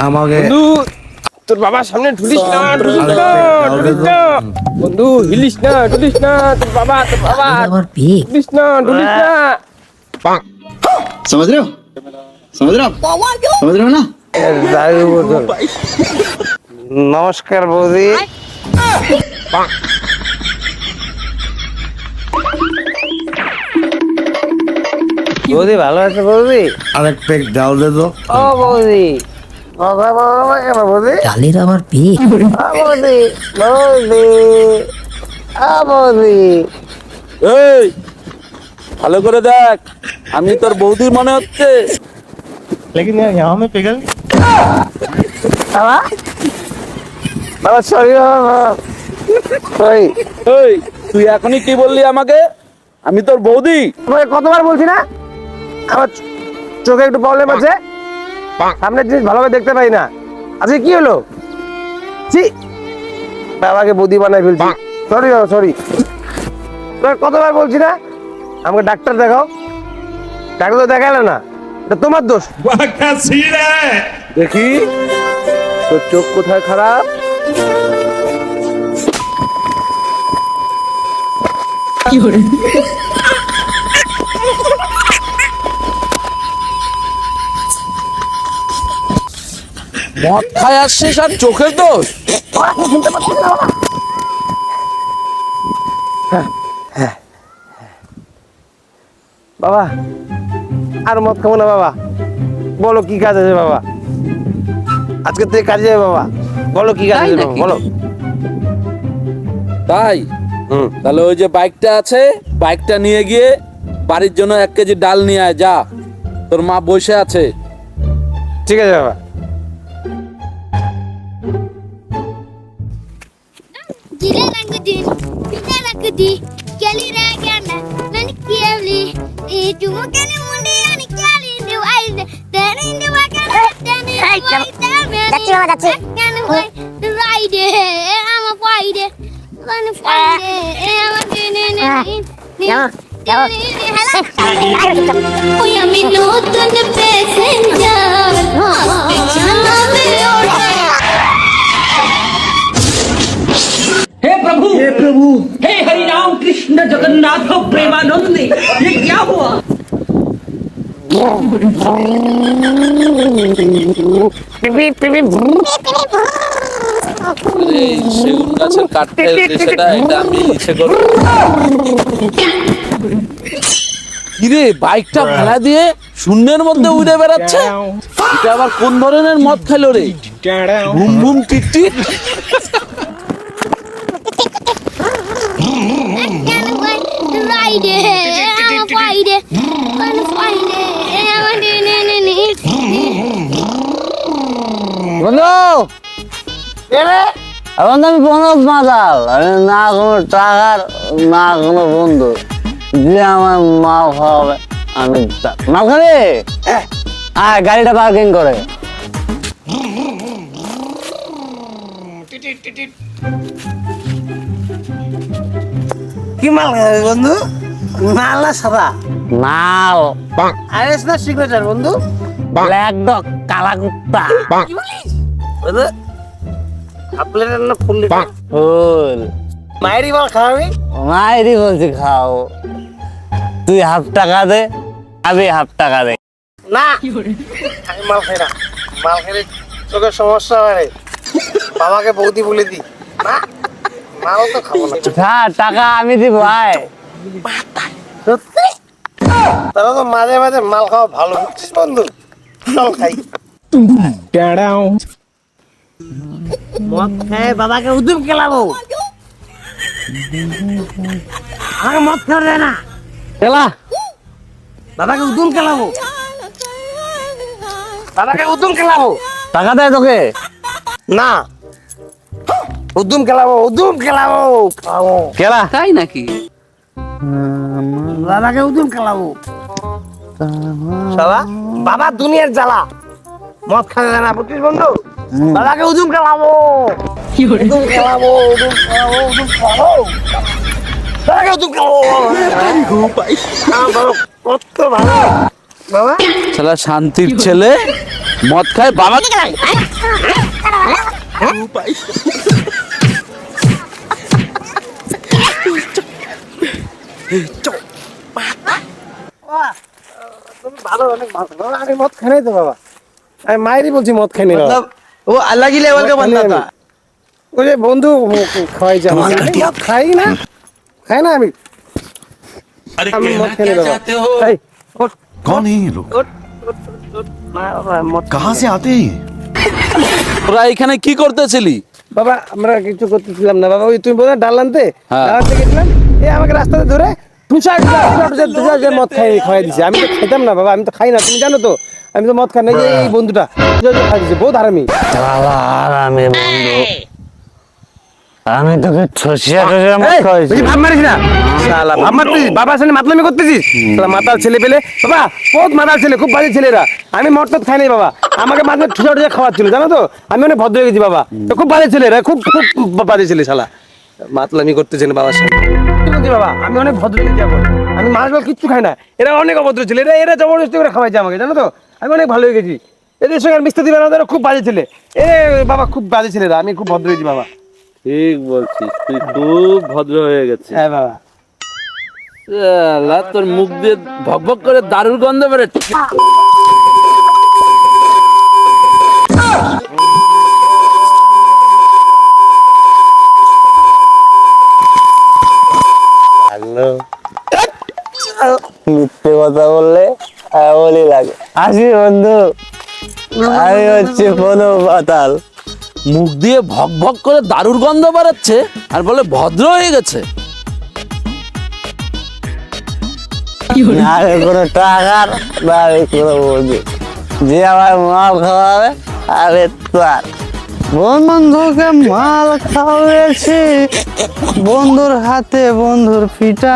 আমাকে বন্ধু তোর বাবার সামনে ঢুলিস না বন্ধু, হিলিস না, ঢুলিস না, তোর বাবা ঢুলিস না, ঢুলিস না। समझ रहे हो समझ रहे हो समझ रहे हो ना। নমস্কার বৌদি। বৌদি ভালো আছে বৌদি? আরেক পেক ডাল দে তো। ও বৌদি কথা বলো না কেন বৌদি? ডালের আবার পেট। বৌদি বৌদি বৌদি, এই ভালো করে দেখ, আমি তোর বৌদি মনে হচ্ছে? বাবা বাবা সরি বাবা সরি। এই তুই এখনই কি বললি আমাকে? আমি তোর বৌদি? তোমাকে কতবার বলছি না আমার চোখে একটু প্রবলেম আছে, সামনের জিনিস ভালোভাবে দেখতে পাই না। আজকে কি হলো? ছি, বাবাকে বৌদি বানাই ফেলছি। সরি বাবা সরি। তোমাকে কতবার বলছি না আমাকে ডাক্তার দেখাও, ডাক্তার তো দেখালে না, এটা তোমার দোষ। দেখি তোর চোখ কোথায় খারাপ। মদ খায় আসছিস আর চোখের দোষ? বাবা আর মদ খাবো না বাবা, বলো কি কাজ আছে বাবা, আজকে থেকে কাজে যাবে বাবা, বলো কি কাজ আছে বাবা, বলো। তাই তাহলে ওই যে বাইকটা আছে, বাইকটা নিয়ে গিয়ে বাড়ির জন্য 1 কেজি ডাল নিয়ে আয়, যা, তোর মা বসে আছে। ঠিক আছে বাবা। Gila langudin, kita langudi, kali ragana, nani kiali, cuma kali mundi nani kali ni wise, dari ni wakana, dari যাচ্ছি বাবা, যাচ্ছি। the ride, I'm a wide, I'm a wide, I'm a যাবো ওই আমি নতুন প্যাসেঞ্জার জানাবে ওটা। हे प्रभु हे हरि राम कृष्ण जगन्नाथ प्रेमानंद, ये क्या हुआ? এই সেগুন গাছের কাঠের সেটা, এটা আমি ইচ্ছে করব। কিরে বাইকটা ভাড়া দিয়ে শূন্যের মধ্যে উড়ে বেড়াচ্ছে, এটা আবার কোন ধরনের মদ খাইলো রে? বুম বুম টিট বন্ধু, এখন আমি বনজ মাতাল, আমি না কোনো টাকার না কোনো বন্ধু, যে আমার মাল খাওয়াবে আমি মাল খাবে। গাড়িটা পার্কিং করে। কি মাল খাবে বন্ধু? মাল না সাদা মাল আইএস না সিগনেচার বন্ধু? ব্ল্যাক ডগ, কালা কুত্তা। বন্ধু আপলের না ফুল ফুল মায়েরই মাল খাওয়াবি? মায়েরই বলছি খাও। তুই হাফ টাকা দে, আমি হাফ টাকা দে। না আমি মাল খাই না, মাল খেলে চোখের সমস্যা হয়, বাবাকে বৌদি বলে দি। না মাল তো খাবো না। হ্যাঁ, টাকা আমি দিব। আয় সত্যি? তাহলে তো মাঝে মাঝে মাল খাওয়া ভালো, বুঝছিস বন্ধু? চল খাই। মদ খেয়ে বাবাকে উদুম খেলাবো, আমাকে মদ খাওয়া না, খেলা বাবাকে উদুম খেলাবো, বাবাকে উদুম খেলাবো। টাকা দেয় তোকে? না উদুম খেলাবো, উদুম খেলাবো, খাবো। খেলা তাই নাকি? বাবাকে উদুম খেলাবো। শালা বাবা দুনিয়ার জ্বালা, মদ খাবে না, বুঝছিস বন্ধু? বাবাকে উদুম খেলাবো, উদুম খেলাবো, উদুম খেলাবো, উদুম খেলাবো, বাবাকে উদুম খেলাবো। আমার বাবা কত ভালো বাবা। শালা শান্তির ছেলে মদ খায় বাবা তুমি ভালো, অনেক ভালো। বাবা, আমি মদ খাই নাই তো বাবা, আমি মায়েরই বলছি মদ খাই নাই বাবা। वो अलग ही लेवल का बंदा था। ওই যে বন্ধু খাওয়াইছে আমাকে, আমি মদ খাই না, খাই না আমি। আমি মদ খাই নাই বাবা। এই, ওঠ, कौन है ये लोग ওঠ, ওঠ, ওঠ। না বাবা, মদ খাই कहाँ না। से आते हैं ये? তোরা এখানে কি করতেছিলি? বাবা আমরা কিছু করতেছিলাম না বাবা, ওই তুমি বলে ডাল আনতে, হ্যাঁ। ডাল আনতে গেছিলাম, আমাকে রাস্তাতে ধরে মদ খাই দিছে। আমি তো খেতাম না বাবা, আমি তো খাই না, তুমি জানো তো, আমি তো মদ খাই না। এই বন্ধুটা খাই দিছে, বহুত হারামি। শালা আরামে বন্ধু, আমি তোকে ঠসিয়া ঠসিয়া মদ এই, খাওয়াইছি। বেশি ভাব মারিস না শালা, ভাব মারতেছিস, বাবার সামনে মাতলামি করতেছিস শালা, মাতাল ছেলে পেলে বাবা, বহুত মাতাল ছেলে, খুব বাজে ছেলেরা। আমি মদ টদ খাই নাই বাবা, আমাকে মাঝে ঠুসা ঠুসা খাওয়াচ্ছিল, জানো তো, আমি অনেক ভদ্র হয়ে গেছি বাবা। তো খুব বাজে ছেলেরা, খুব খুব বাজে ছেলে শালা, মাতলামি করতেছেন বাবার সামনে। কি বলছি বাবা, আমি অনেক ভদ্র হয়ে গেছি এখন, আমি মাছ মাছ কিচ্ছু খাই না, এরা অনেক অভদ্র ছেলে, এরা জবরদস্তি করে খাওয়াইছে আমাকে, জানো তো, আমি অনেক ভালো হয়ে গেছি। এদের সঙ্গে আর মিশতে দিবে না, ওরা খুব বাজে ছেলে, এ বাবা খুব বাজে ছেলেরা, আমি খুব ভদ্র হয়েছি বাবা। ঠিক বলছিস, তুই খুব ভদ্র হয়ে গেছিস। হ্যাঁ বাবা। শালা, তোর মুখ দিয়ে ভকভক করে দারুর গন্ধ বেরোচ্ছে। মিথ্যে কথা বললে এমনই লাগে। আসি বন্ধু, আমি হচ্ছে কোনো পাতাল। মুখ দিয়ে ভকভক করে দারুর গন্ধ বেরোচ্ছে আর বলে ভদ্র হয়ে গেছে। আরে কোনো টাকার না, আমি কোনো বন্ধু যে আমার মাল খাওয়াবে, আরে তার বন্ধুকে মাল খাওয়াইছি, বন্ধুর হাতে বন্ধুর পিঠা।